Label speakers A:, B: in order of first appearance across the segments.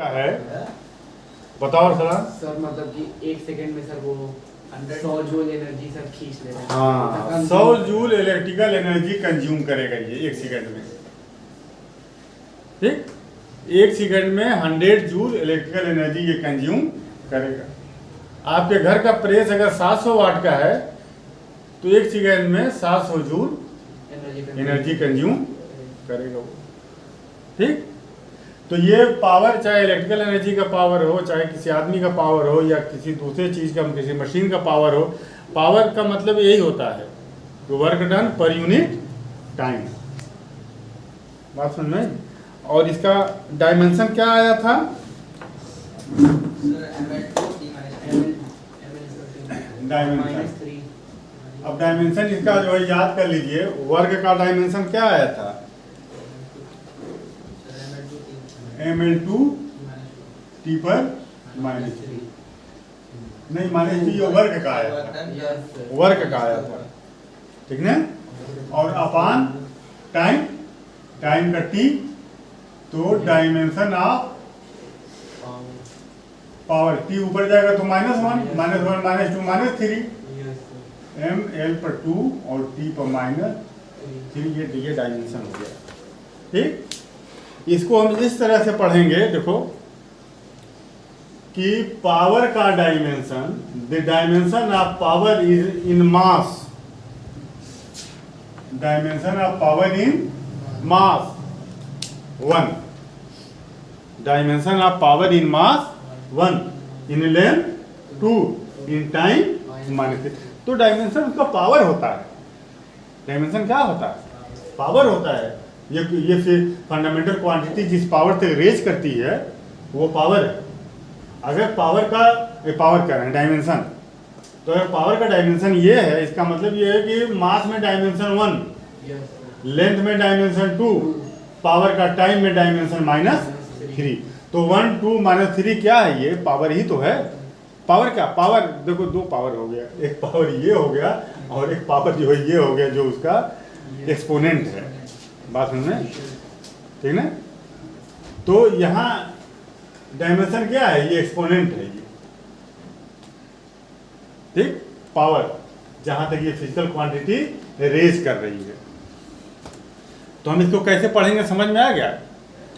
A: का है, बताओ सर।
B: सर मतलब कि 1 सेकंड में सर वो 100 जूल एनर्जी सर खींच ले रहा है।
A: हाँ, 100 जूल इलेक्ट्रिकल एनर्जी कंज्यूम करेगा ये 1 सेकंड में। ठीक, 1 सेकंड में 100 जूल इलेक्ट्रिकल एनर्जी ये कंज्यूम करेगा। आपके घर का प्रेस अगर 700 वाट का है तो 1 सेकंड में 700 जूल एनर्जी कंज्यूम करेगा वो। ठीक, तो ये पावर, चाहे इलेक्ट्रिकल एनर्जी का पावर हो, चाहे किसी आदमी का पावर हो, या किसी दूसरे चीज़ का, किसी मशीन का पावर हो, पावर का मतलब यही होता है तो work done per unit time. बात समझ में? और इसका डायमेंशन क्या आया था? डायमेंशन, अब डायमेंशन इसका जो है याद कर लीजिए। वर्ग का डायमेंशन क्या आया था? ml2 t पर -3, नहीं -3, ये वर्ग का आया था, वर्ग का आया था। ठीक ना? और अपान टाइम, टाइम का t, तो डायमेंशन ऑफ पावर, t ऊपर जाएगा तो -1, -1, -2, -3, ml पर 2 और t पर -3, ये डायमेंशन हो गया। ठीक, इसको हम इस तरह से पढ़ेंगे, देखो कि पावर का dimension, the dimension of power is in mass, dimension of power in mass 1, dimension of power in mass 1, in length 2, in time -3। तो डायमेंशन उसका पावर होता है। डायमेंशन क्या होता है? पावर होता है। ये फिर फंडामेंटल क्वांटिटी जिस पावर से रेज करती है वो पावर है। अगर पावर का, पावर कह रहे हैं डायमेंशन, तो अगर पावर का डायमेंशन ये है, इसका मतलब ये है कि मास में डायमेंशन 1, लेंथ में डायमेंशन 2, पावर का टाइम में डायमेंशन -3। तो 1, 2, -3 क्या है? ये पावर ही तो है। पावर क्या? पावर देखो, 2 पावर हो गया, एक पावर ये हो गया और एक पावर जो है ये हो गया, जो उसका एक्सपोनेंट है। बात समझ में? ठीक ना? तो यहाँ डायमेंशन क्या है? ये एक्सपोनेंट है ये। ठीक, पावर जहां तक ये फिजिकल क्वांटिटी रेज कर रही है। तो हम इसको कैसे पढ़ेंगे, समझ में आ गया?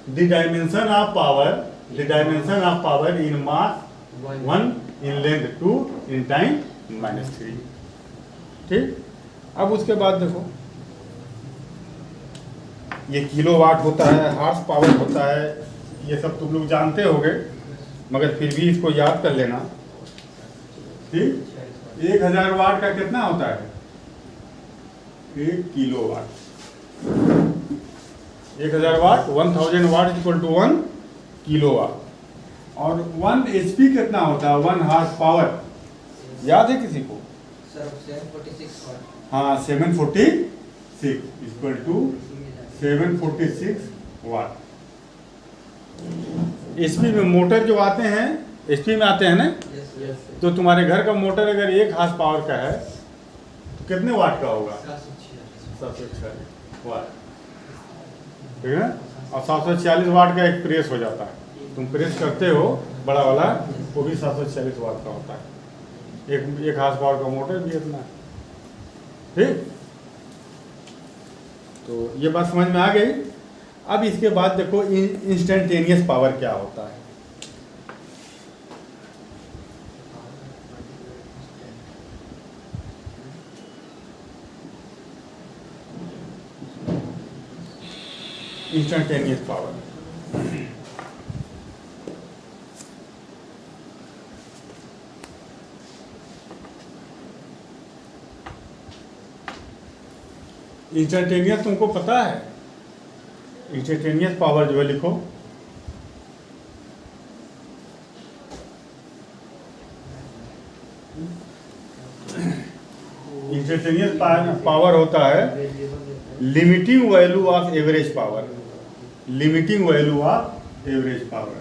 A: The dimension of power, the dimension of power in mass 1, in length 2, in time -3। ठीक, अब उसके बाद देखो, ये किलोवाट होता है, हार्स पावर होता है, ये सब तुम लोग जानते होगे, मगर फिर भी इसको याद कर लेना। ठीक, 1000 वाट का कितना होता है? 1 kilowatt. 1000 watt, 1000 watt equal to 1 kilowatt. और 1 HP कितना होता है? 1 हार्स पावर, याद है किसी को?
C: सर 746 वाट।
A: हाँ, 746 इक्वल टू 746 वाट। एचपी में मोटर जो आते हैं, एचपी में आते हैं ना, तो तुम्हारे घर का मोटर अगर 1 हार्स पावर का है तो कितने वाट का होगा? 746 वाट। ठीक है, और 746 वाट का एक प्रेस हो जाता है। तुम प्रेस करते हो बड़ा वाला, वो भी 746 वाट का होता है। एक हार्स पावर का मोटर भी इतना है। ठीक, तो ये बात समझ में आ गई। अब इसके बाद देखो इंस्टेंटेनियस पावर क्या होता है। इंस्टेंटेनियस पावर, इंस्टेंटेनियस तुमको पता है? इंस्टेंटेनियस पावर जो है, लिखो इंस्टेंटेनियस पावर होता है limiting value of average power, limiting value of average power.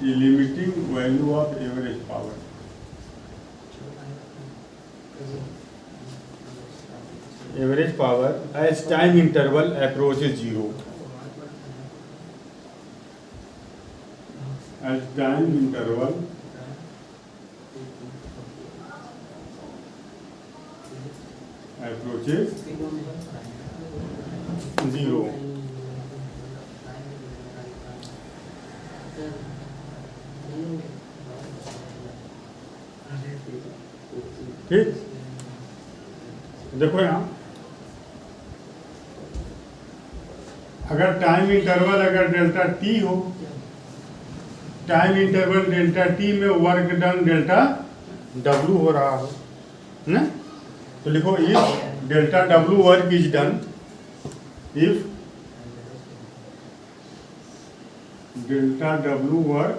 A: ये limiting value of average power. Average power as time interval approaches zero, as time interval approaches zero। ठीक, देखो यहाँ अगर टाइम इंटरवल अगर delta T हो, time interval delta T में work done delta W हो रहा हो ना, तो लिखो if delta W work is done, if delta W work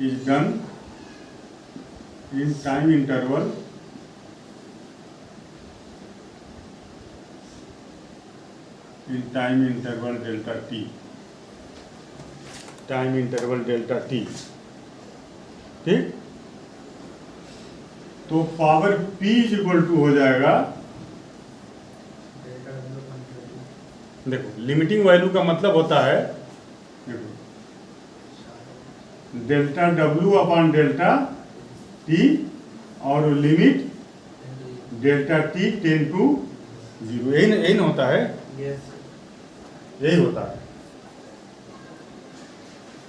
A: is done in time interval delta T, time interval delta T. ठीक, तो power P is equal to हो जाएगा, देखो लिमिटिंग वैल्यू का मतलब होता है, देखो delta W upon delta T और limit delta T tends to zero, यही ना होता है, यही होता है।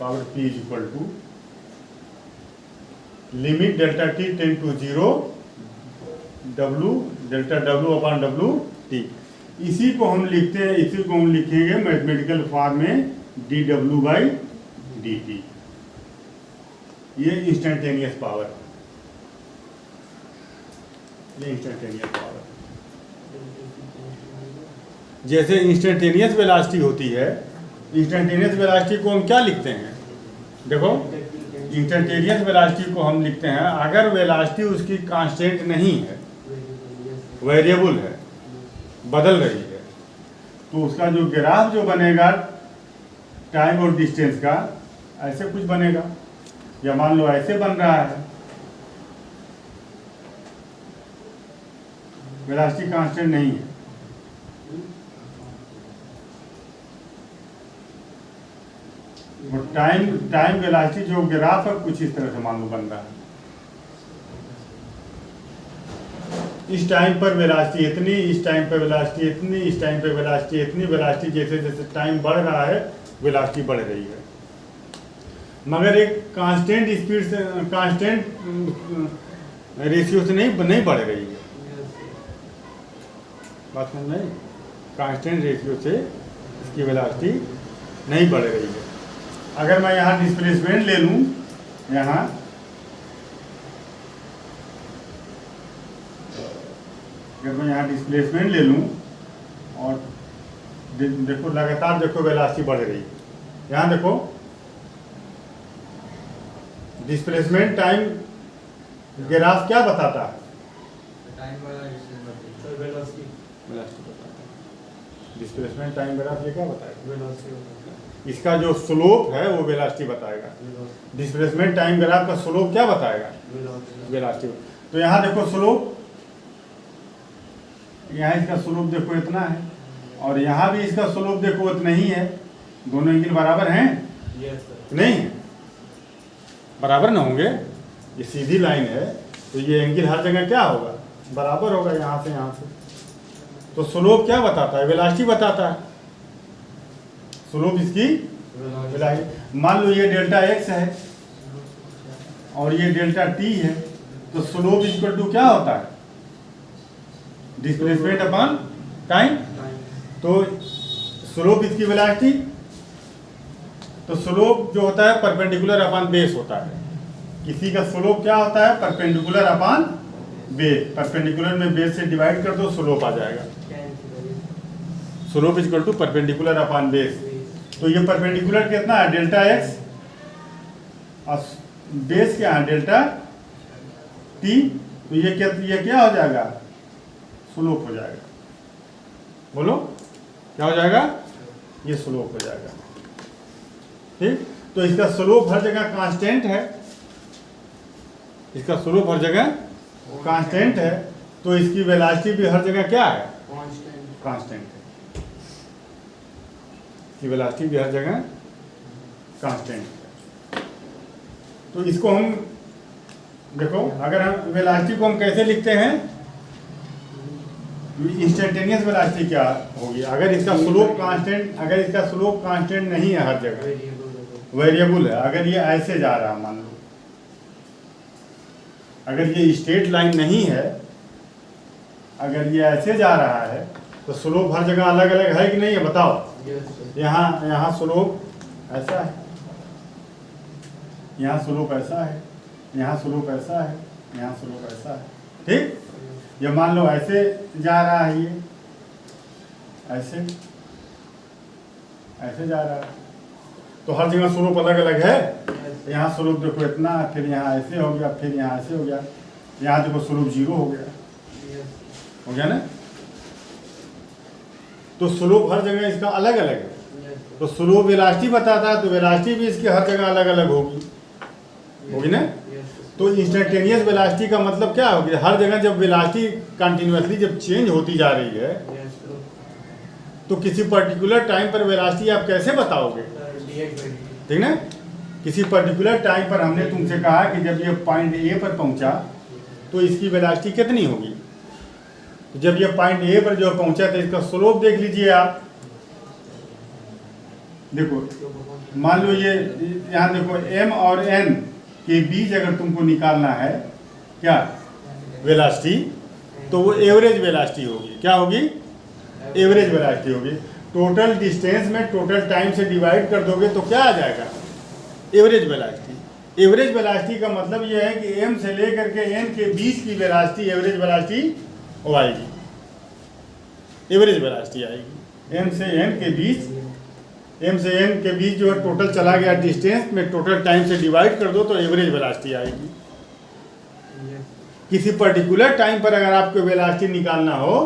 A: Power P is equal to limit delta T tends to zero W delta W upon W T. इसी को हम लिखते हैं, इसी को हम लिखेंगे मैथमेटिकल फॉर्म में D W by D T. ये इंस्टेंटेनियस पावर, ये इंस्टेंटेनियस पावर। जैसे इंस्टेंटेनियस वेलोसिटी होती है, इंस्टेंटेनियस वेलोसिटी को हम क्या लिखते हैं, देखो इंस्टेंटेनियस वेलोसिटी को हम लिखते हैं, अगर वेलोसिटी उसकी कांस्टेंट नहीं है, वेरिएबल है, बदल रही है, तो उसका जो ग्राफ जो बनेगा टाइम और डिस्टेंस का ऐसे कुछ बनेगा, या मान लो ऐसे बन रहा है, वेलोसिटी कांस्टेंट नहीं है, और टाइम वेलोसिटी जो ग्राफ है कुछ इस तरह से मान लो बन रहा है। इस टाइम पर वेलोसिटी इतनी, इस टाइम पर वेलोसिटी इतनी, इस टाइम पर वेलोसिटी इतनी, वेलोसिटी जैसे जैसे टाइम बढ़ रहा है वेलोसिटी बढ़ रही है, मगर एक कांस्टेंट स्पीड से, कांस्टेंट रेशियो से नहीं बढ़ रही है। बात समझ में आई? कांस्टेंट रेशियो से इसकी वेलोसिटी नहीं बढ़ रही है। अगर मैं यहाँ डिस्प्लेसमेंट ले लूँ, यहाँ अगर मैं यहाँ डिस्प्लेसमेंट ले लूँ और देखो लगातार देखो वेलोसिटी बढ़ रही है, यहाँ देखो डिस्प्लेसमेंट टाइम ग्राफ क्या बताता है,
B: वेलोसिटी
A: बताता है। डिस्प्लेसमेंट टाइम ग्राफ ये क्या बताएगा, इसका जो स्लोप है वो वेलोसिटी बताएगा। डिस्प्लेसमेंट टाइम ग्राफ का स्लोप क्या बताएगा, वेलोसिटी। तो यहाँ देखो स्लोप, यहाँ इसका स्लोप देखो इतना है, और यहाँ भी इसका स्लोप देखो इतना ही है, दोनों एंगल बराबर हैं, नहीं है, बराबर ना होंगे, ये सीधी लाइन है, तो ये एंगल हर जगह क्या होगा, बराबर होगा, यहाँ से यहाँ से। तो स्लोप क्या बताता है, वेलोसिटी बताता है, स्लोप इसकी वेलोसिटी। मान लो ये डेल्टा एक्स है और ये डेल्टा टी है, तो स्लोप इक्वल टू क्या होता है, डिस्प्लेसमेंट अपॉन टाइम। तो स्लोप इसकी वेलोसिटी, तो स्लोप जो होता है परपेंडिकुलर अपॉन बेस होता है। किसी का स्लोप क्या होता है, परपेंडिकुलर अपॉन बेस। परपेंडिकुलर में बेस से डिवाइड कर दो, स्लोप आ जाएगा। Slope equal to perpendicular upon base. तो ये परपेंडिकुलर कितना है, डेल्टा एक्स, और बेस क्या है, डेल्टा टी। तो ये क्या हो जाएगा, स्लोप हो जाएगा। बोलो क्या हो जाएगा, ये स्लोप हो जाएगा। ठीक, तो इसका स्लोप हर जगह कांस्टेंट है, इसका स्लोप हर जगह कांस्टेंट है, तो इसकी वेलोसिटी भी हर जगह क्या है? कांस्टेंट है। इसकी वेलोसिटी भी हर जगह कांस्टेंट है। तो इसको हम देखो, अगर हम वेलोसिटी को हम कैसे लिखते हैं, इंस्टेंटेनियस वेलोसिटी क्या होगी? अगर इसका स्लोप कांस्टेंट, अगर इसका स्लोप कांस्टेंट नहीं है हर जगह, वेरिएबल है, अगर ये ऐसे जा रहा, मान लो अगर ये स्ट्रेट लाइन नहीं है, अगर ये ऐसे जा रहा है, तो स्लोप हर जगह अलग अलग है कि नहीं है? बताओ। यहाँ स्लोप ऐसा है, यहाँ स्लोप ऐसा है, यहाँ स्लोप ऐसा है, यहाँ स्लोप ऐसा है, ठीक। ये मान लो ऐसे जा रहा है, ये ऐसे ऐसे जा रहा है, तो हर जगह स्लोप अलग अलग है। यहाँ स्लोप देखो इतना, फिर यहाँ ऐसे हो गया, फिर यहाँ ऐसे हो गया, यहाँ देखो स्लोप 0 हो गया ना। तो स्लोप हर जगह इसका अलग अलग है। तो स्लोप वेलोसिटी बताता है, तो वेलोसिटी भी इसकी हर जगह अलग अलग होगी ना। तो इंस्टेंटेनियस वेलोसिटी का मतलब क्या होगी? हर जगह जब वेलोसिटी कंटिन्यूअसली जब चेंज होती जा रही है, तो किसी पर्टिकुलर टाइम पर वेलोसिटी आप कैसे बताओगे? ठीक ना। किसी पर्टिकुलर टाइम पर हमने तुमसे कहा कि जब ये पॉइंट ए पर पहुंचा तो इसकी वेलोसिटी कितनी होगी। तो जब ये पॉइंट ए पर जो पहुंचा तो इसका स्लोप देख लीजिए आप। देखो मान लो ये यहाँ देखो m और n के बीच अगर तुमको निकालना है क्या वेलोसिटी, तो वो एवरेज वेलोसिटी होगी। क्या होगी? एवरेज वेलोसिटी होगी। टोटल डिस्टेंस में टोटल टाइम से डिवाइड कर दोगे तो क्या आ जाएगा? Average velocity. एवरेज वेलोसिटी का मतलब ये है कि m से लेकर के n के बीच की वेलोसिटी एवरेज वेलोसिटी हो आएगी। एवरेज वेलोसिटी आएगी m से n के बीच, m से n के बीच जो है टोटल चला गया डिस्टेंस में टोटल टाइम से डिवाइड कर दो तो एवरेज वेलोसिटी आएगी। किसी पर्टिकुलर टाइम पर अगर आपको वेलोसिटी निकालना हो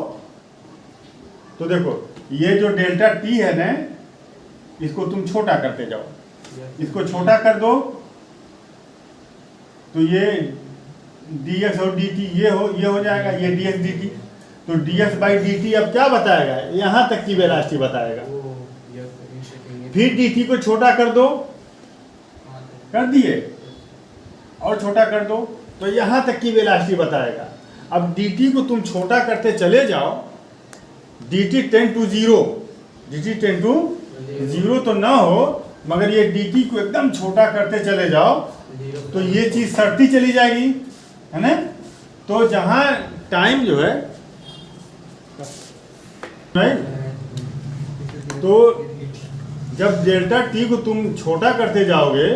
A: तो देखो ये जो डेल्टा t है ना, इसको तुम छोटा करते जाओ, इसको छोटा कर दो तो ये dx और dt ये हो जाएगा, ये dx dt। तो dx बाई dt अब क्या बताएगा? यहाँ तक की वेलोसिटी बताएगा। फिर dt को छोटा कर दो, कर दिए, और छोटा कर दो तो यहाँ तक की वेलोसिटी बताएगा। अब dt को तुम छोटा करते चले जाओ, dt tend to 0, dt tend to 0 तो ना हो, मगर ये dt को एकदम छोटा करते चले जाओ तो ये चीज़ सड़ती चली जाएगी, है ना। तो जहाँ टाइम जो है नहीं, तो जब डेल्टा t को तुम छोटा करते जाओगे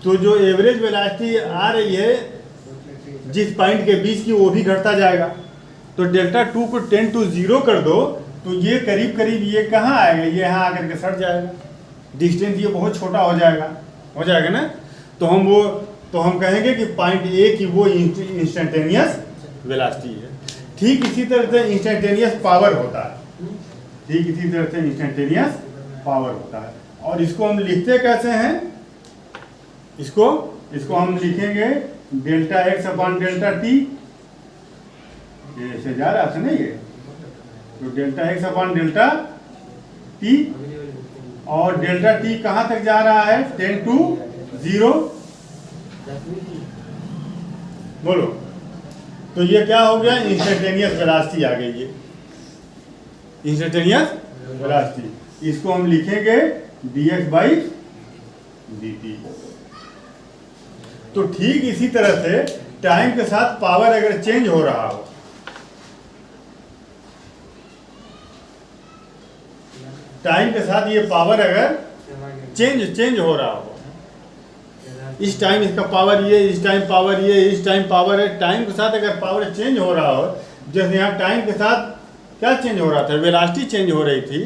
A: तो जो एवरेज वेलोसिटी आ रही है जिस पॉइंट के बीच की, वो भी घटता जाएगा। तो डेल्टा 2 को 10 टू 0 कर दो तो ये करीब करीब ये कहाँ आएगा? ये यहाँ आकर के सट जाएगा, डिस्टेंस ये बहुत छोटा हो जाएगा ना। तो हम कहेंगे कि पॉइंट ए की वो इंस्टेंटेनियस वेलोसिटी है। ठीक इसी तरह से इंस्टेंटेनियस पावर होता है, ठीक इसी तरह से इंस्टेंटेनियस पावर होता है। और इसको हम लिखते कैसे हैं? इसको हम लिखेंगे delta x upon delta T. ये ऐसे जा रहा था ना, ये तो delta x upon delta T, और डेल्टा टी कहाँ तक जा रहा है? 10 टू 0। बोलो, तो ये क्या हो गया? इंस्टेंटेनियस वेलोसिटी आ गई है, इंस्टेंटेनियस वेलोसिटी। इसको हम लिखेंगे dx बाई dt। तो ठीक इसी तरह से टाइम के साथ पावर अगर चेंज हो रहा हो, टाइम के साथ ये पावर अगर चेंज हो रहा हो, इस टाइम इसका पावर ये, इस टाइम पावर ये, इस टाइम पावर है, टाइम के साथ अगर पावर चेंज हो रहा हो, जैसे यहाँ टाइम के साथ क्या चेंज हो रहा था? वेलोसिटी चेंज हो रही थी।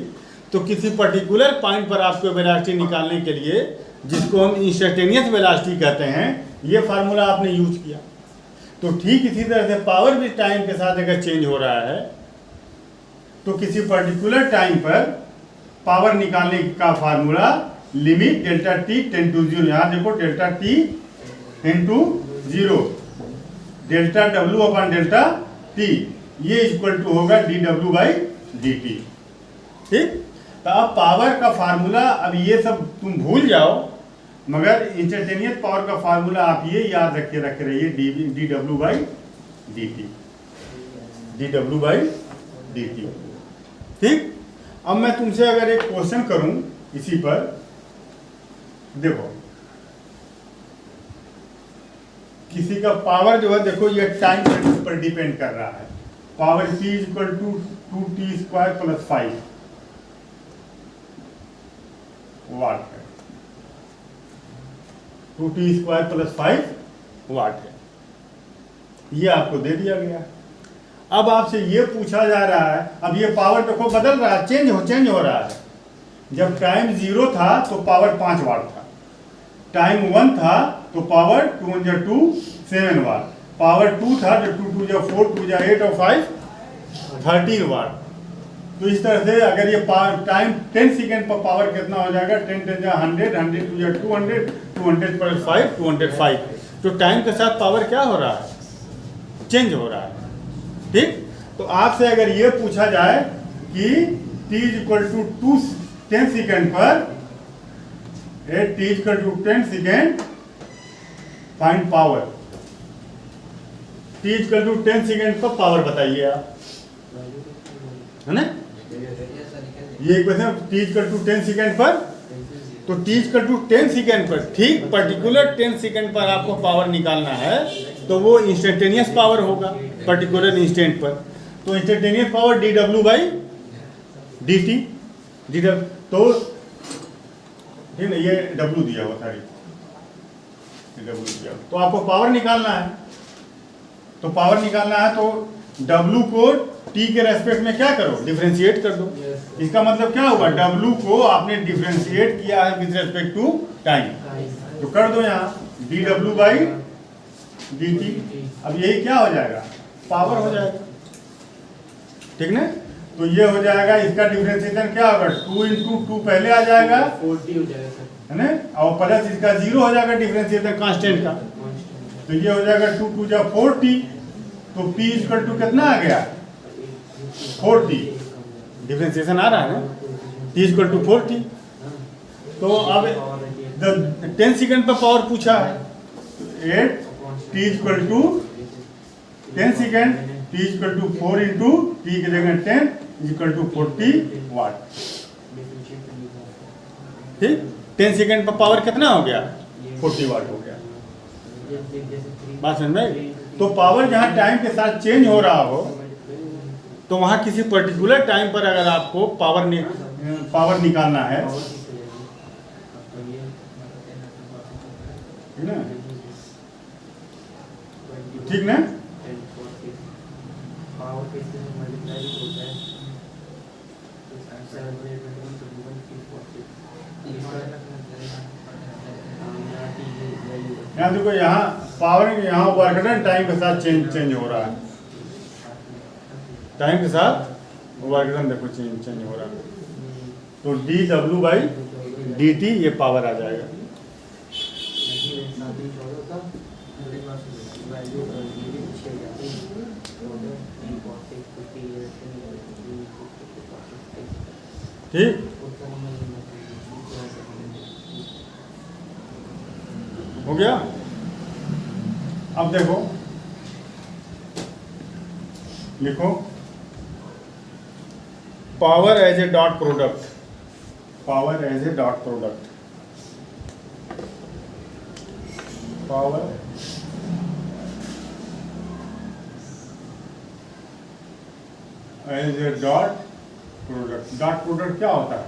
A: तो किसी पर्टिकुलर पॉइंट पर आपको वेलोसिटी निकालने के लिए, जिसको हम इंस्टेंटेनियस वेलोसिटी कहते हैं, ये फार्मूला आपने यूज किया। तो ठीक इसी तरह से पावर भी टाइम के साथ अगर चेंज हो रहा है तो किसी पर्टिकुलर टाइम पर पावर निकालने का formula limit delta T 10 to 0। यहाँ देखो delta T into 0 delta W upon delta T, ये इक्वल टू होगा dW बाई dt। ठीक, तो अब पावर का फार्मूला, अब ये सब तुम भूल जाओ, मगर इंस्टेंटेनियस पावर का फार्मूला आप ये याद रखे रहिए, dW by dt, dW by dt। ठीक, अब मैं तुमसे अगर एक क्वेश्चन करूं इसी पर, देखो किसी का पावर जो है, देखो ये टाइम पर डिपेंड कर रहा है। Power P equal to 2t² + 5 watt है, 2t² + 5 वाट है, ये आपको दे दिया गया। अब आपसे ये पूछा जा रहा है, अब ये पावर देखो बदल रहा है, चेंज हो रहा है। जब टाइम 0 था तो पावर 5 वाट था, टाइम 1 था तो पावर 2 × 2 7 वाट, पावर 2 था तो 2 × 2 4 2 × 8 और 5 13 वाट। तो इस तरह से अगर ये टाइम 10 सेकेंड पर पावर कितना हो जाएगा, 10 × 100 100 2 × 200 200 + 5 205। तो टाइम के साथ पावर क्या हो रहा है, चेंज हो रहा है। ठीक, तो आपसे अगर ये पूछा जाए कि t = 10 सेकेंड पर, t = 10 second find power, t = 10 second पर पावर बताइए आप, है ना? ये क्वेश्चन t = 10 सेकेंड पर, तो t = 10 सेकेंड पर, ठीक पर्टिकुलर 10 सेकेंड पर आपको पावर निकालना है, तो वो इंस्टेंटेनियस पावर होगा पर्टिकुलर इंस्टेंट पर। तो instantaneous power dW by dt, तो ठीक है, ये W दिया हुआ था, W दिया, तो आपको पावर निकालना है। तो पावर निकालना है तो W को T के रेस्पेक्ट में क्या करो, डिफरेंशिएट कर दो। इसका मतलब क्या हुआ, W को आपने डिफरेंशिएट किया है विद रेस्पेक्ट टू टाइम, तो कर दो यहाँ dW बाई dt। अब यही क्या हो जाएगा, पावर हो जाएगा। ठीक ना, तो ये हो जाएगा, इसका डिफरेंशिएशन क्या होगा, 2 × 2 पहले आ जाएगा,
B: 40 हो जाएगा सर,
A: है ना, और प्लस इसका 0 हो जाएगा डिफरेंशिएशन कांस्टेंट का, तो ये हो जाएगा 2 × 2 = 4t। तो P = कितना आ गया, 4t, डिफरेंशिएशन आ रहा है ना, T = 4t। तो अब 10 सेकेंड पर पावर पूछा है, 8t = 10 सेकेंड, T = 4 × t की जगह 10 = 40 वाट। ठीक, 10 सेकेंड पर पावर कितना हो गया, 40 वाट हो गया। बात समझ में? तो पावर जहाँ टाइम के साथ चेंज हो रहा हो, तो वहाँ किसी पर्टिकुलर टाइम पर अगर आपको पावर निकालना है, ठीक ना, ठीक ना, यहाँ देखो, यहाँ पावर, यहाँ वर्क डन टाइम के साथ चेंज हो रहा है, टाइम के साथ वर्क डन देखो चेंज हो रहा है। तो dW बाई dt ये पावर आ जाएगा। ठीक, हो गया। अब देखो, लिखो power as a dot product, power as a dot product, power as a dot product. Dot product क्या होता है,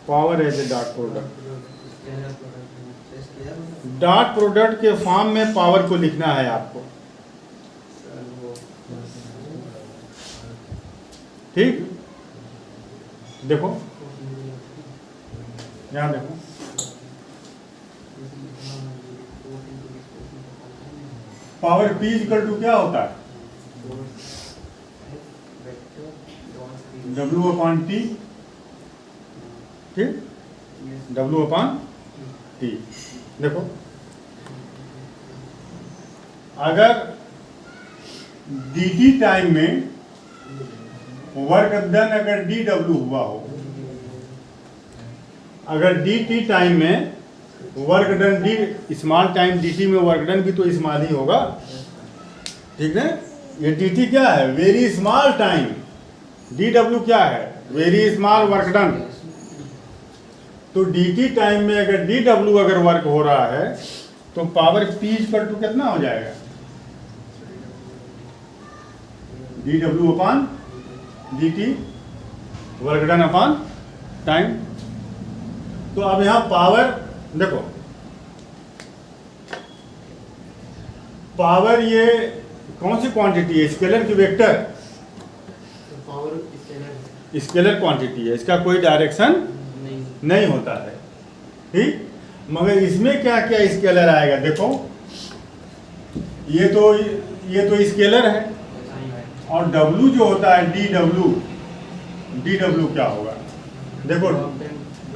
A: power as a dot product. Dot product के फॉर्म में पावर को लिखना है आपको, ठीक। देखो यहाँ देखो, पावर P = क्या होता है, W/T, ठीक। W upon T। देखो अगर dt टाइम में वर्क डन अगर dw हुआ हो, अगर dt टाइम में work done D small time dt में वर्क डन भी तो स्मॉल ही होगा, ठीक है। ये dt क्या है? Very small time. dw क्या है? Very small work done. तो dt टाइम में अगर dw अगर वर्क हो रहा है तो पावर p इक्वल टू कितना हो जाएगा? dw upon dt work done upon time. तो अब यहां पावर देखो, पावर ये कौन सी क्वांटिटी है? स्केलर की vector?
B: Power scalar
A: scalar quantity है, इसका कोई डायरेक्शन नहीं होता है, ठीक। मगर इसमें क्या क्या स्केलर आएगा? देखो ये तो स्केलर है, और W जो होता है dw क्या होगा? देखो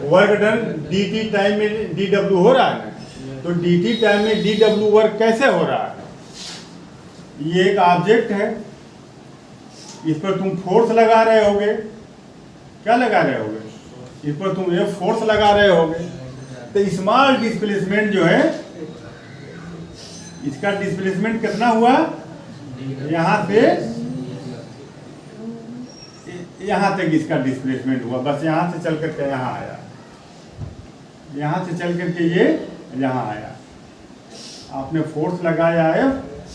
A: वर्क डन dt टाइम में dw हो रहा है ना, तो dt टाइम में dw वर्क कैसे हो रहा है? ये एक ऑब्जेक्ट है, इस पर तुम फोर्स लगा रहे होगे। क्या लगा रहे होगे? इस पर तुम ये फोर्स लगा रहे होगे। तो स्मॉल डिस्प्लेसमेंट जो है, इसका डिस्प्लेसमेंट कितना हुआ? यहां से यहां तक इसका डिस्प्लेसमेंट हुआ, बस यहां से चल करके यहां आया, यहां से चल करके ये यहां आया। आपने फोर्स लगाया है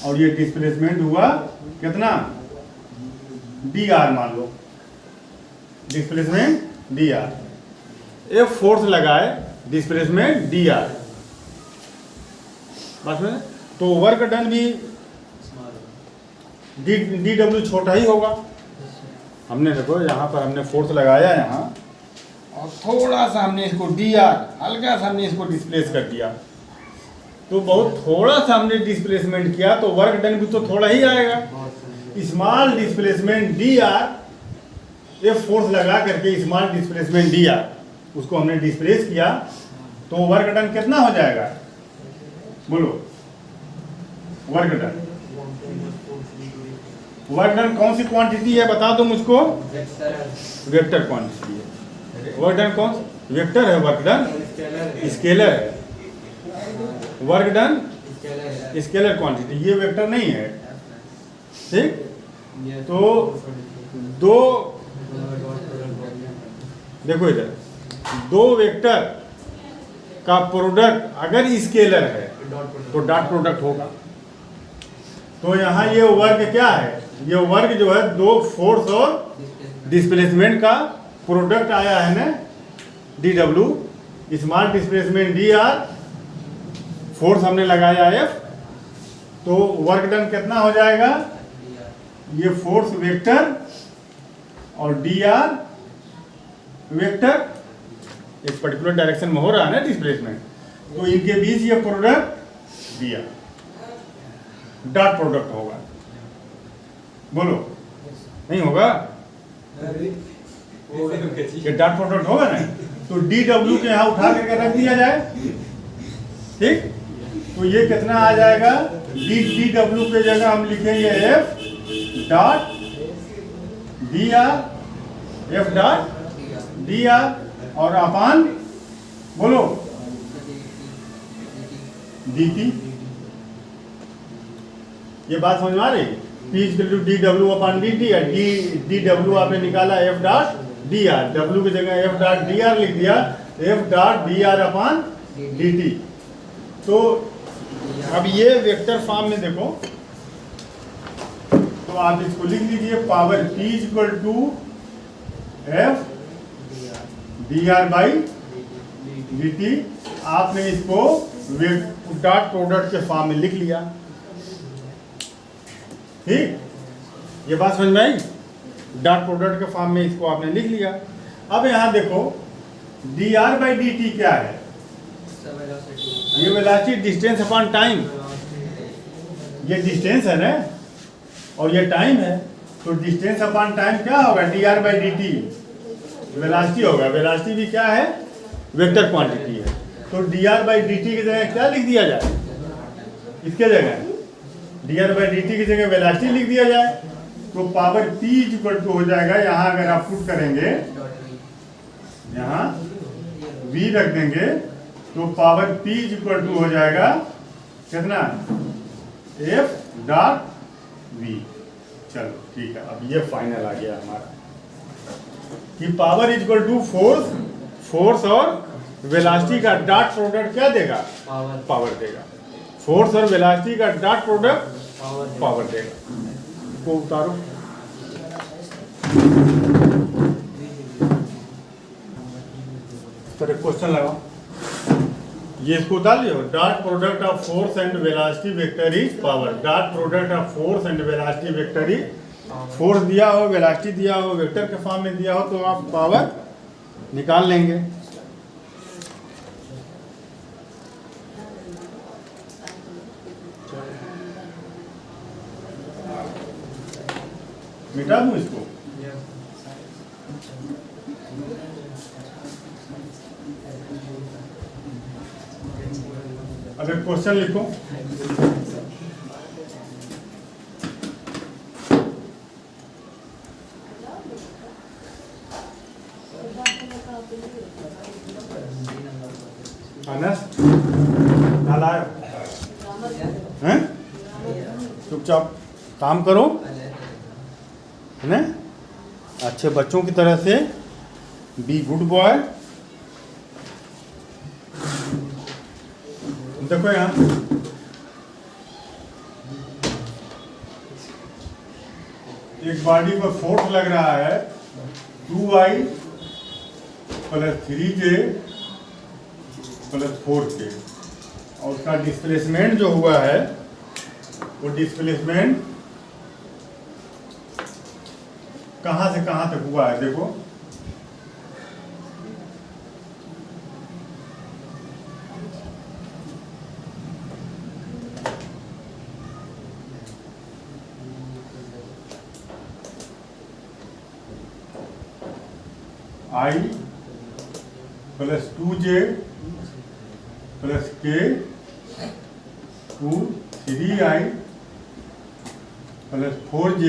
A: और ये डिस्प्लेसमेंट हुआ कितना? dr मान लो, डिस्प्लेसमेंट dr। ये फोर्स लगाए, डिस्प्लेसमेंट dr। बस में तो वर्क डन भी dw छोटा ही होगा। हमने देखो यहाँ पर हमने फोर्स लगाया यहाँ, और थोड़ा सा हमने इसको dr, हल्का सा हमने इसको डिस्प्लेस कर दिया, तो बहुत थोड़ा सा हमने डिस्प्लेसमेंट किया, तो वर्क डन भी तो थोड़ा ही आएगा। स्मॉल डिस्प्लेसमेंट dr, ये फोर्स लगा करके स्मॉल डिस्प्लेसमेंट dr उसको हमने डिस्प्लेस किया, तो वर्क डन कितना हो जाएगा? बोलो वर्क डन। वर्क डन कौन सी क्वांटिटी है बता दो मुझको? वेक्टर क्वांटिटी है। वर्क डन कौन? वेक्टर है। वर्क डन स्केलर है। वर्क डन स्केलर क्वांटिटी, ये वेक्टर नहीं है, ठीक। तो दो, देखो इधर, दो वेक्टर का प्रोडक्ट अगर स्केलर है तो डॉट प्रोडक्ट होगा। तो यहाँ ये वर्क क्या है? ये वर्क जो है दो फोर्स और डिस्प्लेसमेंट का प्रोडक्ट आया है ना, dw, small displacement dr, force हमने लगाया f, तो वर्क डन कितना हो जाएगा? ये फोर्स वेक्टर और dr वेक्टर एक पर्टिकुलर डायरेक्शन में हो रहा है ना डिस्प्लेसमेंट, तो इनके बीच ये प्रोडक्ट dr डॉट प्रोडक्ट होगा। बोलो नहीं होगा? ये डॉट प्रोडक्ट होगा ना, तो dw के यहाँ उठा करके रख दिया जाए, ठीक। तो ये कितना आ जाएगा? dw के जगह हम लिखेंगे f dot dr, f dot dr, और अपान बोलो dt। ये बात समझ में आ रही? P = dw अपॉन dt है। dw आपने निकाला f डॉट dr, w की जगह f डॉट dr लिख दिया, f dot dr upon dt। तो अब ये वेक्टर फॉर्म में देखो, तो आप इसको लिख लीजिए, power P = f dr by dt। आपने इसको डॉट प्रोडक्ट के फॉर्म में लिख लिया, ठीक। ये बात समझ में आई? डॉट प्रोडक्ट के फॉर्म में इसको आपने लिख लिया। अब यहाँ देखो dr बाई dt क्या है? ये वेलोसिटी डिस्टेंस अपॉन टाइम, ये डिस्टेंस है ना, और ये टाइम है, तो डिस्टेंस अपॉन टाइम क्या होगा? dr बाई dt वेलोसिटी होगा। वेलोसिटी भी क्या है? वेक्टर क्वांटिटी है। तो dr/dt की जगह क्या लिख दिया जाए, इसके जगह dr/dt की जगह वेलोसिटी लिख दिया जाए। तो पावर p इक्वल टू हो जाएगा, यहाँ अगर आप पुट करेंगे, यहाँ v रख देंगे तो पावर p इक्वल टू हो जाएगा कितना, f डॉट v। चलो ठीक है, अब ये फाइनल आ गया हमारा कि पावर इक्वल टू फोर्स और वेलोसिटी का डॉट प्रोडक्ट क्या देगा, पावर देगा। फोर्स और वेलोसिटी का डॉट प्रोडक्ट पावर देगा। को उतारो, फिर क्वेश्चन लगाओ, ये इसको उतार लियो। Dot product of force and velocity vector is power. Dot product of force and velocity vector is, force दिया हो, वेलोसिटी दिया हो, वेक्टर के फॉर्म में दिया हो तो आप पावर निकाल लेंगे। मिटा दूं इसको, अगर क्वेश्चन लिखो, अनस हैं, चुपचाप काम करो है ना, अच्छे बच्चों की तरह से, बी गुड बॉय। देखो यहाँ एक बॉडी पर फोर्स लग रहा है 2i + 3j + 4k, और उसका डिस्प्लेसमेंट जो हुआ है वो डिस्प्लेसमेंट कहाँ से कहाँ तक हुआ है, देखो I + 2j + k to 3i + 4j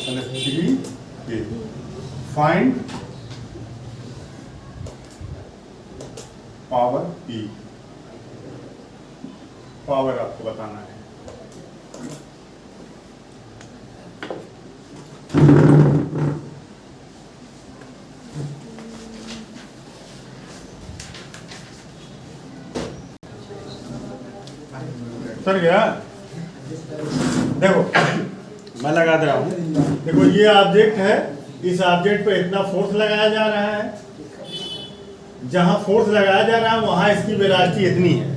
A: + 3k। Find power p, power आपको बताना है। सर गया, देखो मैं लगा दे रहा हूँ, देखो ये ऑब्जेक्ट है, इस ऑब्जेक्ट पे इतना फोर्स लगाया जा रहा है, जहाँ फोर्स लगाया जा रहा है वहाँ इसकी वेलोसिटी इतनी है,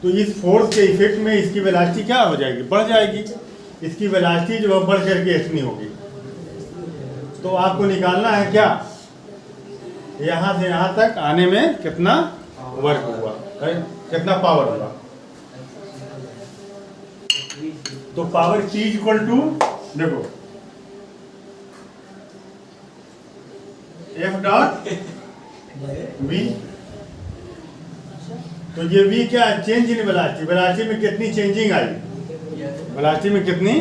A: तो इस फोर्स के इफेक्ट में इसकी वेलोसिटी क्या हो जाएगी, बढ़ जाएगी। इसकी वेलोसिटी जो है बढ़ करके इतनी होगी। तो आपको निकालना है क्या, यहाँ से यहाँ तक आने में कितना वर्क हुआ, कितना पावर हुआ। तो पावर P इक्वल टू, देखो F डॉट V, तो ये V क्या है, चेंज इन वेलोसिटी। वेलोसिटी में कितनी चेंजिंग आई, वेलोसिटी में कितनी,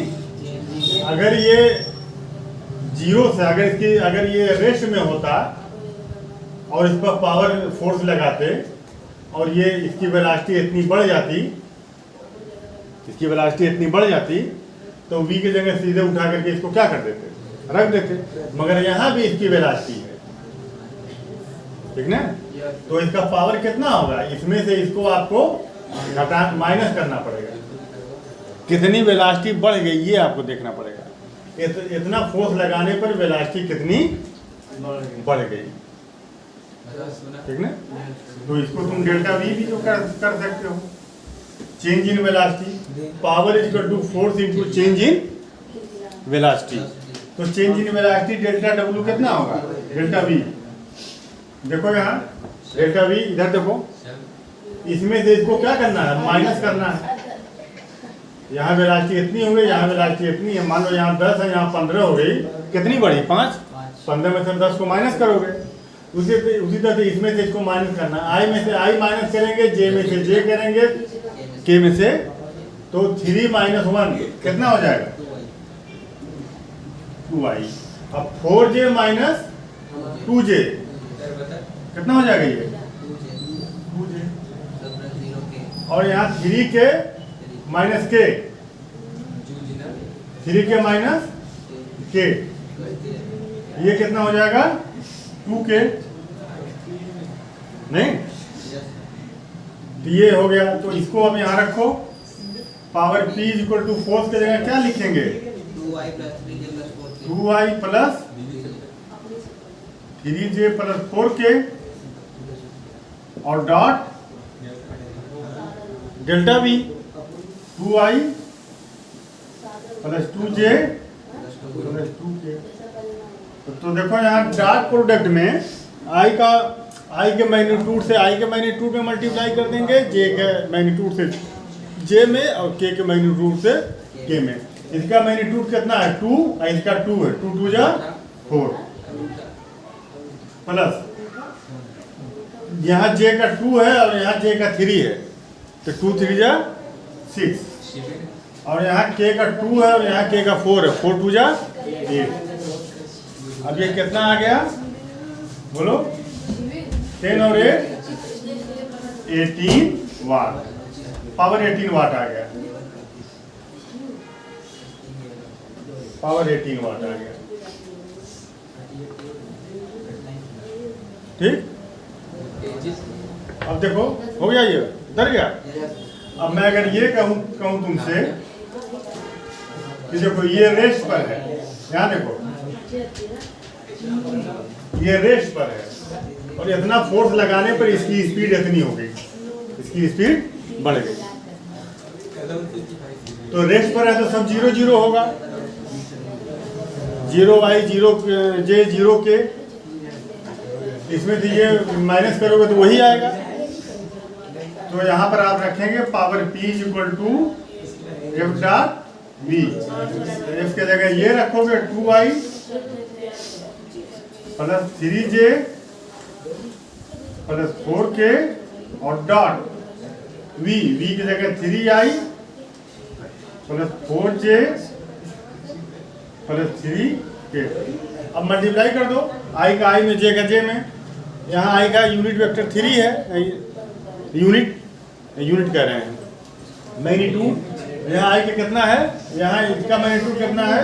A: अगर ये जीरो से, अगर ये रेस्ट में होता और इस पर पावर फोर्स लगाते और ये इसकी वेलोसिटी इतनी बढ़ जाती, इसकी वेलोसिटी इतनी बढ़ जाती, तो v की जगह सीधे उठा करके इसको क्या कर देते, रख देते। मगर यहाँ भी इसकी वेलोसिटी है, ठीक ना, तो इसका पावर कितना होगा, इसमें से इसको आपको घटा माइनस करना पड़ेगा। कितनी वेलोसिटी बढ़ गई ये आपको देखना पड़ेगा। इतना फोर्स लगाने पर वेलोसिटी कितनी बढ़ गई, ठीक ना। तो इसको तुम डेल्टा v भी जो कर सकते हो, change in velocity. Power equal to force into change in velocity. तो change in velocity delta w कितना होगा, डेल्टा v। देखो यहाँ डेल्टा v, इधर देखो, इसमें से इसको क्या करना है, माइनस करना है। यहाँ वेलोसिटी इतनी हो गई, यहाँ वेलोसिटी इतनी है, मान लो यहाँ 10 है, यहाँ 15 हो गई, कितनी बढ़ी, 5। 15 में से 10 को माइनस करोगे उसी तरह से इसमें से इसको माइनस करना, आई में से आई माइनस करेंगे, जे में से जे करेंगे, के में से, तो 3 - 1 कितना हो जाएगा 2i। अब 4j - 2j कितना हो जाएगा ये 2j। और यहाँ 3k - k, 3k - k, ये कितना हो जाएगा 2k, नहीं? तो ये हो गया। तो इसको अब यहाँ रखो, पावर p = फोर्स की जगह क्या लिखेंगे
C: 2i + 3j + 4k
A: 2i + 3j + 4k और dot delta v 2i + 2j + 2k। तो देखो यहाँ डॉट प्रोडक्ट में आई के मैग्नीट्यूड से आई के मैग्नीट्यूड में मल्टीप्लाई कर देंगे, जे के मैग्नीट्यूड से जे में, और के मैग्नीट्यूड से के में। इसका मैग्नीट्यूड कितना है 2 और इसका 2 है, 2 2 जा 4 प्लस यहाँ जे का 2 है और यहाँ जे का 3 है, तो 2 3 जा 6, और यहाँ के का 2 है और यहाँ के का 4 है, 4 2 जा 8। अब ये कितना आ गया बोलो 10 और 8 18 वाट, पावर 18 वाट आ गया, पावर 18 वाट आ गया। ठीक, अब देखो हो गया, ये उतर गया। अब मैं अगर ये कहूँ तुमसे कि देखो ये रेस्ट पर है, यहाँ देखो ये रेस्ट पर है और इतना फोर्स लगाने पर इसकी स्पीड इतनी हो गई, इसकी स्पीड बढ़ गई। तो रेस्ट पर है तो सब 0 0 होगा, 0i 0j 0k, इसमें से ये माइनस करोगे तो वही आएगा। तो यहाँ पर आप रखेंगे power p = f dot v, f के जगह ये रखोगे 2i + 3j + 4k और डॉट v की जगह 3i + 4j + 3k। अब मल्टीप्लाई कर दो, i का i में, j का j में। यहाँ i का यूनिट वेक्टर 3 है, यूनिट कह रहे हैं मैग्नीट्यूड। यहाँ i का कितना है, यहाँ इसका मैग्नीट्यूड कितना है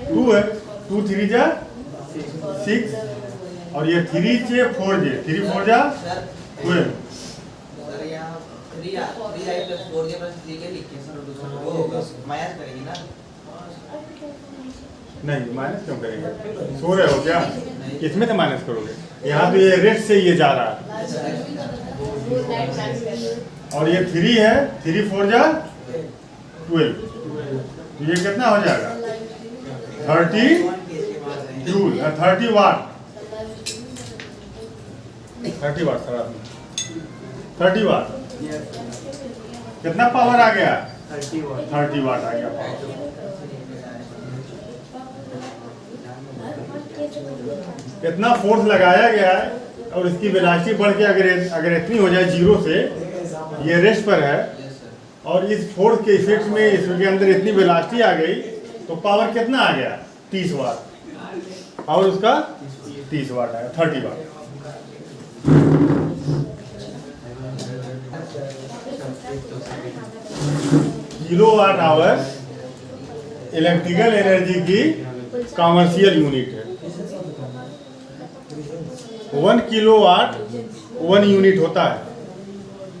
A: 2 है, 2 3 जा 6 और ये 3j 4j 3 4 जा 12।
C: सर यहाँ 3i + 4j + 3k लिखिए सर, वो माइनस करेंगे ना?
A: नहीं माइनस क्यों करेंगे, सो रहे हो क्या, किसमें से माइनस करोगे, यहाँ पे ये रेट से ये जा रहा है और ये 3 है, 3 4 जा 12, तो ये कितना हो जाएगा 30 जूल, 30 वाट, 30 वाट सर, 30 वाट कितना पावर आ गया 30 वाट आ गया पावर। इतना फोर्स लगाया गया है और इसकी वेलोसिटी बढ़ के अगर इतनी हो जाए 0 से, ये रेस्ट पर है और इस फोर्स के इफेक्ट में इसके अंदर इतनी वेलोसिटी आ गई, तो पावर कितना आ गया 30 वाट, पावर उसका 30 वाट आया, 30 वाट। किलोवाट आवर इलेक्ट्रिकल एनर्जी की कॉमर्शियल यूनिट है। 1 किलोवाट 1 यूनिट होता है।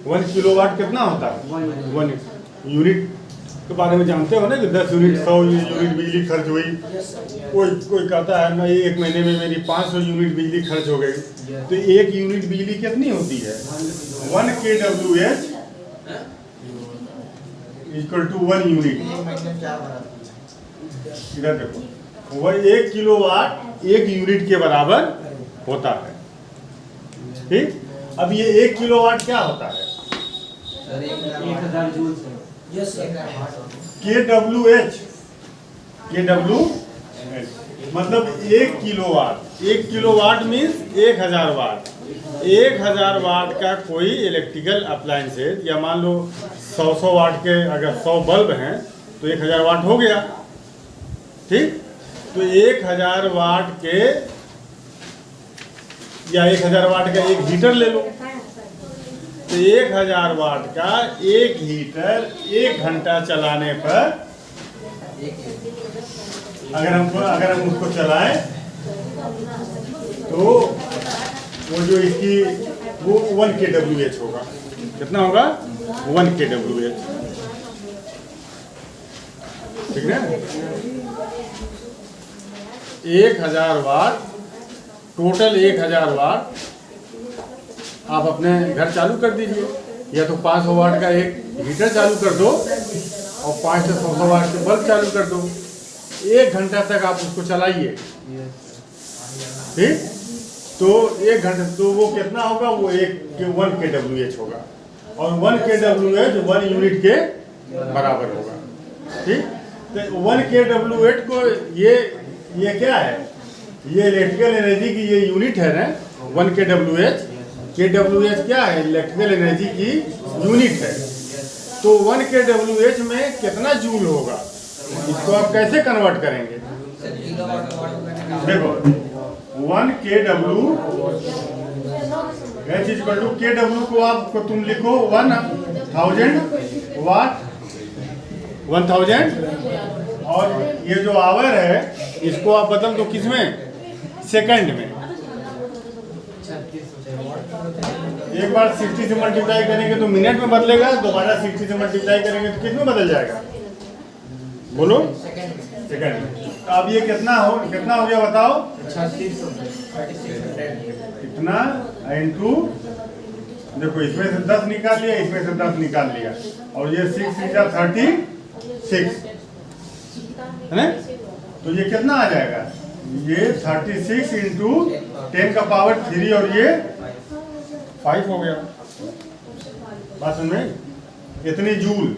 A: 1 किलोवाट कितना होता है 1 यूनिट के बारे में जानते हो ना, कि 10 यूनिट 100 यूनिट बिजली खर्च हुई। कोई कहता है ना 1 महीने में मेरी 500 यूनिट बिजली खर्च हो गई, तो 1 यूनिट बिजली कितनी होती है 1 kWh = 1 यूनिट। इधर देखो, वह 1 किलोवाट 1 यूनिट के बराबर होता है। ठीक, अब ये 1 किलोवाट क्या होता है
B: 1000 जूल से।
C: Yes sir.
A: kWh मतलब 1 किलोवाट मीन्स 1000 वाट। 1000 वाट का कोई इलेक्ट्रिकल अप्लायंसेज, या मान लो 100 वाट के अगर 100 बल्ब हैं तो 1000 वाट हो गया, ठीक। तो 1000 वाट के या 1000 वाट का एक हीटर ले लो, तो 1000 वाट का एक हीटर 1 घंटा चलाने पर अगर हम उसको चलाएं तो वो जो इसकी वो 1 kWh होगा। कितना होगा? 1 kWh, ठीक है। 1000 वाट, टोटल 1000 वाट आप अपने घर चालू कर दीजिए, या तो 500 वाट का एक हीटर चालू कर दो और 5 से 100 वाट के बल्ब चालू कर दो। 1 घंटा तक आप उसको चलाइए, ठीक। तो 1 घंटे तो वो कितना होगा? वो 1 kWh होगा, और 1 kWh 1 यूनिट के बराबर होगा, ठीक। तो 1 kWh को ये क्या है? ये इलेक्ट्रिकल एनर्जी की ये यूनिट है ना, 1 kWh। kWh क्या है? इलेक्ट्रिकल एनर्जी की यूनिट है। तो 1 kWh में कितना जूल होगा, इसको आप कैसे कन्वर्ट करेंगे? देखो 1 kW kW को आपको तुम लिखो 1000 वाट, 1000, और ये जो आवर है इसको आप बदल दो किसमें? सेकंड में। एक बार 60 से मल्टीप्लाई करेंगे तो मिनट में बदलेगा, दोबारा 60 से मल्टीप्लाई करेंगे तो किस में बदल जाएगा? बोलो, सेकंड में। तो अब ये कितना हो गया बताओ?
C: 3600
A: इतना इंटू, देखो इसमें से 10 निकाल लिया, इसमें से 10 निकाल लिया, और ये 6 या 36 है ना। तो ये कितना आ जाएगा? ये 36 इंटू 10 का पावर 3 और ये 5 हो गया। बात समझ में? इतने जूल।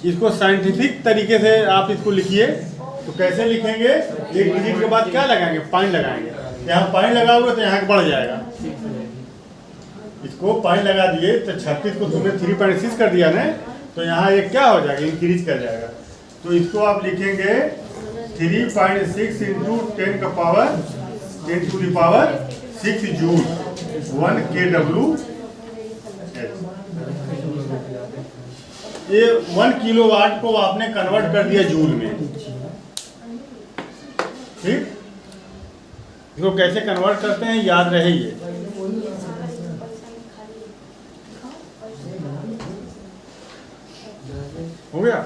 A: इसको साइंटिफिक तरीके से आप इसको लिखिए। तो कैसे लिखेंगे? एक डिजिट के बाद क्या लगाएंगे? पॉइंट लगाएंगे। यहाँ पॉइंट लगाओगे तो यहाँ बढ़ जाएगा। इसको पॉइंट लगा दिए तो 36 को तुमने 3.6 कर दिया ना, तो यहाँ एक क्या हो जाएगा? इंक्रीज कर जाएगा। तो इसको आप लिखेंगे 3.6 इंटू 10 का power 10 to the power 6 joule 1 kWh। ये 1 किलोवाट को आपने कन्वर्ट कर दिया जूल में, ठीक। इसको कैसे कन्वर्ट करते हैं याद रहे ये। हो गया।